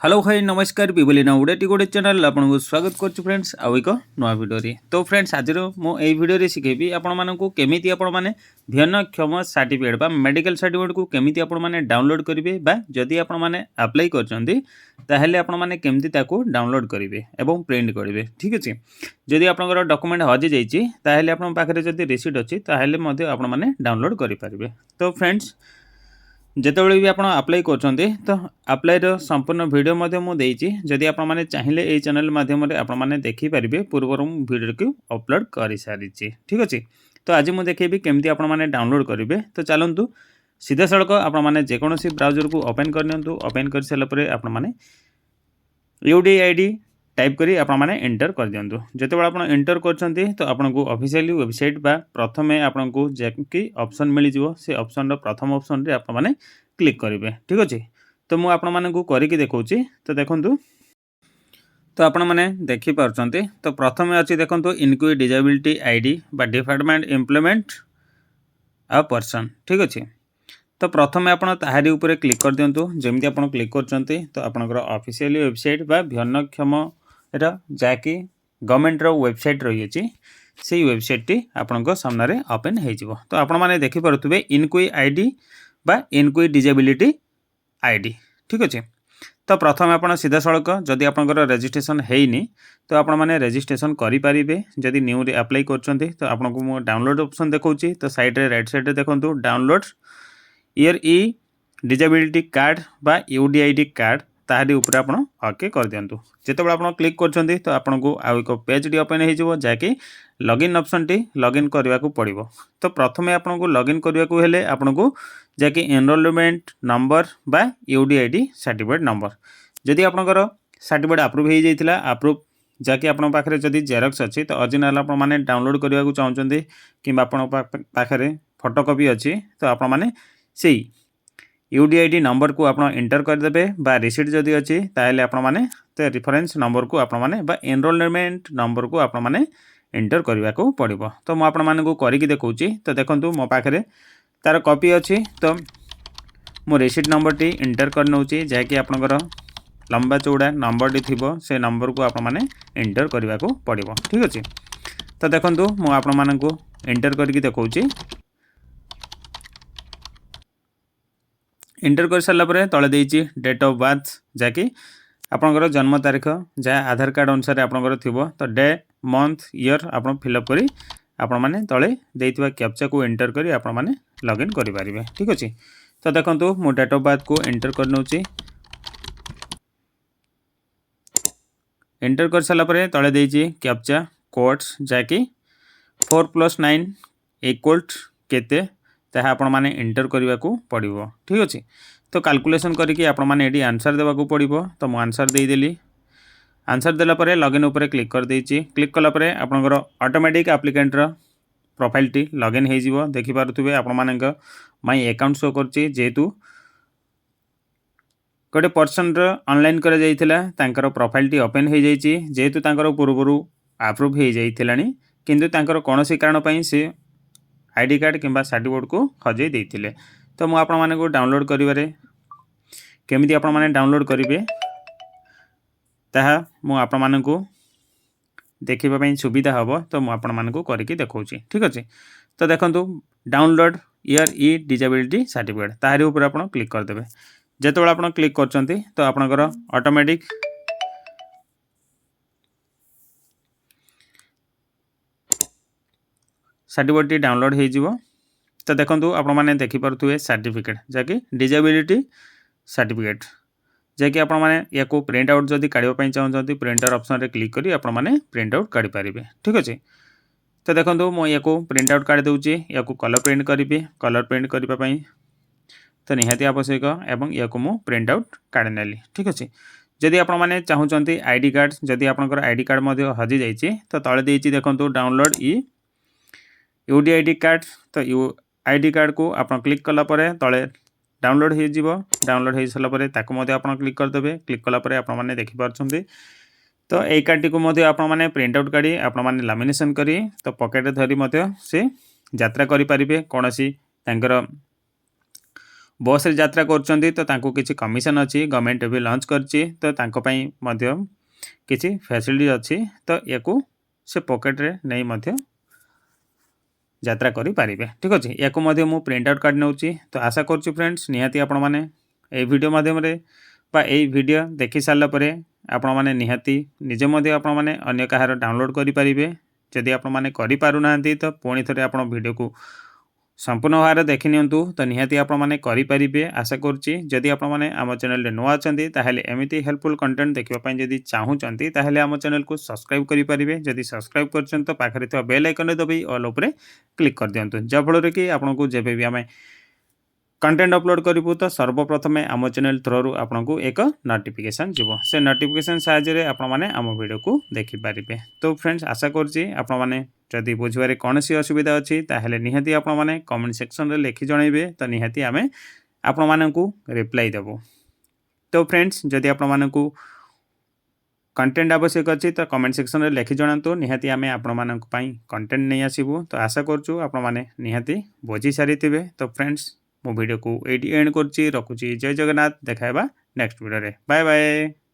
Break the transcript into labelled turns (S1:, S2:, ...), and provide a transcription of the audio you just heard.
S1: Hello भाई नमस्कार पिबली ना उड़ाटी गोटे चैनल आपको स्वागत करुँ फ्रेंड्स आउ एक नुआ भिडियो तो फ्रेंड्स आज मुझे भिडियो शिखेबी आपको केमी आपने भिन्नक्षम सर्टिफिकेट मेडिकल सर्टिफिकेट को केमी आपने डाउनलोड करेंगे जदि आपने अप्लाई करते केमती डाउनलोड करेंगे और प्रिंट करेंगे ठीक अच्छे जदि आप डॉक्यूमेंट हजि जाइए आप पाखे रिसीट अच्छी आपने डाउनलोड करेंगे तो फ्रेंड्स जितेबाला भी आप अप्लाई कर अप्लाईर संपूर्ण भिडियो मुझे जदि आपने चाहिए ये चैनल माध्यम आपने देखिपारे पूर्व भिडियो को अपलोड कर सारी ठीक अच्छे तो आज मुझे देखेबी केमती आपने डाउनलोड करेंगे तो चलतु सीधा सड़क आपने जेकोसी ब्राउजर को ओपन करनी ओपन कर सारापर आपने UDID टाइप करी आपने एंटर कर दिंतु जिते आप एंटर कर तो आपको ऑफिशियली वेबसाइट बा प्रथम आपको जैकि ऑप्शन मिल से ऑप्शन प्रथम ऑप्शन रे आपने क्लिक करेंगे ठीक अच्छे तो मुझे आपको करके देखा तो देखूँ तो आपण मैंने देखिपार्थ तो प्रथम अच्छी देखो इनक्वारी डिजेबिलिटी आईडी बा डिपार्टमेंट एम्प्लॉयमेंट आ पर्सन ठीक अच्छे तो प्रथम आप ताहारी ऊपर क्लिक कर दिंतु जमी आप क्लिक कर तो आपंकर ऑफिशियल वेबसाइट बा भिन्नक्षम जहाँकि गवर्नमेंट वेबसाइट रही से वेबसाइट टी आपण सामने ओपन हो तो आपण मैंने देखिपे इनक्वारी आईडी बा इनक्वारी डिजेबिलिटी आईडी ठीक अच्छे तो प्रथम आप सीधा सड़क जदि आपंकर रजिस्ट्रेशन होनी तो आपण मैंने रजिस्ट्रेशन करेंगे जदि न्यू अप्लाई कर तो आपको मु डाउनलोड ऑप्शन देखा तो साइड रे राइट साइड देखो डाउनलोड ईयर डिजेबिलिटी कार्ड बा UDID कार्ड ताहारी ऊपर आप ओके कर दिंतु जिते आप क्लिक कर तो आपको आउ एक पेज टी ओपन हो जहाँकि लॉगिन ऑप्शन टी लॉगिन करने को पड़ो तो प्रथम आपको लॉगिन करने को हेले आपको जहाँकि एनरोलमेंट नंबर बा UDID सर्टिफिकेट नंबर जदि आपंकर सर्टिफिकेट अप्रूव हो जाता अप्रूव जहाँकि आप पाखे जदि जेरक्स अच्छी तो ओरिजिनल आप मैंने डाउनलोड करने को चाहते कि पाखे फोटोकॉपी अच्छी तो आप मैंने से UDID नंबर को आप एंटर करदे बा रिसीट जदि अच्छी ताहले आप मैंने तो रेफरेंस नंबर को आप मैंने बा एनरोलमेंट नंबर को आप मैंने एंटर करने को पड़ो तो मुझे आपको करके देखा तो देखो मो पाखे तार कॉपी अच्छी तो मो रिसीट नंबर टी एंटर कर नौची जहाँकि आपंकर लंबा चौड़ा नंबर टी थी से नंबर को आप मैंने एंटर करने को पड़ो ठीक अच्छे तो देखो मुझे एंटर करके देखा एंटर कर सारापर तले देती डेट ऑफ बर्थ जहाँकि आपंकर जन्म तारीख जहाँ आधार कार्ड अनुसार आपंकर थी तो डे मंथ ईयर आप फिलअप करी आपण मैंने तले देइथिबा कैप्चा को एंटर करी आपण मैंने लॉगिन करि पारिबे ठीक अछि तो देखंतु मो डेट ऑफ बर्थ को एंटर कर नउची एंटर कर साला परे तले देइची कैप्चा कोड्स जाकी 4+9 इक्वल्स केते ताहा आपण माने एंटर करबा को पड़िबो ठीक अछि तो कैलकुलेशन करके आपण माने एडी आंसर देबा को पड़िबो तो मो आंसर देई देली आंसर देला परे लॉगिन ऊपर क्लिक कर देइची क्लिक कला परे आपनकर ऑटोमेटिक एप्लिकेंट रो प्रोफाइल टी लॉगिन हो जिवो देखि पारुथुबे आपण मानक माय अकाउंट शो करची जेतु गोटे पर्सन रो ऑनलाइन कर जाइथिला तांकर प्रोफाइल टी ओपन हो जाइची जेतु तांकर पूर्वरु अप्रूव हो जाइथिलानी किंतु तांकर कोनोसी कारण पई से आईडी कार्ड किंबा सर्टिफिकेट को हजै देइथिले तो मु आपण मानक डाउनलोड करिवारे केमिति आपण माने डाउनलोड करिवे ताहा मु आपण मानक देखिबा पई सुविधा हबो तो मु आपण मानक करके देखौची ठीक अछि तो देखंतु डाउनलोड ईयर डिजेबिलिटी सर्टिफिकेट ताहारी ऊपर आपण क्लिक कर देबे जेतबेला आपण क्लिक करचंती तो आपनकर ऑटोमेटिक सर्टिफिकेट डाउनलोड हो जिवो तो देखंतु आपण माने देखि परथुए सर्टिफिकेट जाके डिजेबिलिटी सर्टिफिकेट जैकि आपण माने याको प्रिंट आउट जदि काढिबा पई चाहउछंती प्रिंटर ऑप्शन रे क्लिक करी आपण माने प्रिंट आउट काढि पारिबे ठीक अछि तो देखंतु मो याको प्रिंट आउट काढि दउची याको कलर प्रिंट करिबे कलर प्रिंट करिबा पई तो निहाती आवश्यक एवं याको मो प्रिंट आउट काढि नेली ठीक अछि जदि आपण माने चाहउछंती आईडी कार्ड जदि आपनकर आईडी कार्ड मध्ये हजि जाईची तो तळे देईची देखंतु डाउनलोड UDID कार्ड तो आईडी कार्ड को आप क्लिक कला परे तले डाउनलोड हो जिवो डाउनलोड हो सारा परे ताको मध्ये आप क्लिक कर देबे क्लिक कला परे आप माने देखि पारछंती तो ए कार्ड को मध्ये आप माने प्रिंट आउट काढी आप माने लैमिनेशन करी तो पॉकेट धरी मध्ये से यात्रा करि परिबे कोनोसी तांकर बस रे यात्रा करछन्ती तो तांको किछि कमिशन अछि गवर्नमेंट भी लॉन्च करछि तो तांको पई मध्य किछि फैसिलिटी अछि तो याकू से पॉकेट रे नै मध्य यात्रा करि पारिबे ठीक अछि याकू मध्य मु प्रिंट आउट कार्ड नउछि तो आशा करछु फ्रेंड्स निहाती आपण माने ए वीडियो माध्यम रे बा ए वीडियो देखि सारला परे आपण माने निहाती निजे मध्य आपण माने अन्य कहार डाउनलोड करि पारिबे जदि आपण माने करि पारु नांती तो पुणी थरे आपण वीडियो को संपूर्ण भाव देखि नियंतु तो निहाती आपण माने करि पारिबे आशा करछि जदि आपण माने आम चैनल रे नुवा अछंती ताहेले एमिति हेल्पफुल कंटेंट देखिबा पय जदि चाहूचंती ताहेले आम चैनल को सब्सक्राइब करि पारिबे जदि सब्सक्राइब करछन तो पाखरे थवा बेल आइकन रे दबि ऑल ऊपर क्लिक कर दियंतु जा फल रे कि आपण को जेबे भी आमे कंटेंट अपलोड करिबु तो सर्वप्रथमे आम चैनल थ्रू आपको एक नोटिफिकेशन जीवो से नोटिफिकेशन साहाय्य आपण माने आम वीडियो को देखि पारिबे तो फ्रेंड्स आशा करछि आपण माने जदि बुझबारे कोनोसी असुविधा अछि ताहेले निहाती आपण माने कमेंट सेक्शन रे लिखि जणाइबे तो निहाती आमे आपण माननकु रिप्लाई देबो तो फ्रेंड्स जदि आपण माननकु कंटेंट आवश्यक अछि तो कमेंट सेक्शन रे लिखि जणांतु निहाती आमे आपण माननकु पई कंटेंट नै आसीबो तो आशा करछु आपण माने निहाती बुझि सारिथिबे तो फ्रेंड्स मो वीडियो को एंड करछि रखुछि जय जगन्नाथ देखाइबा नेक्स्ट वीडियो रे बाय बाय।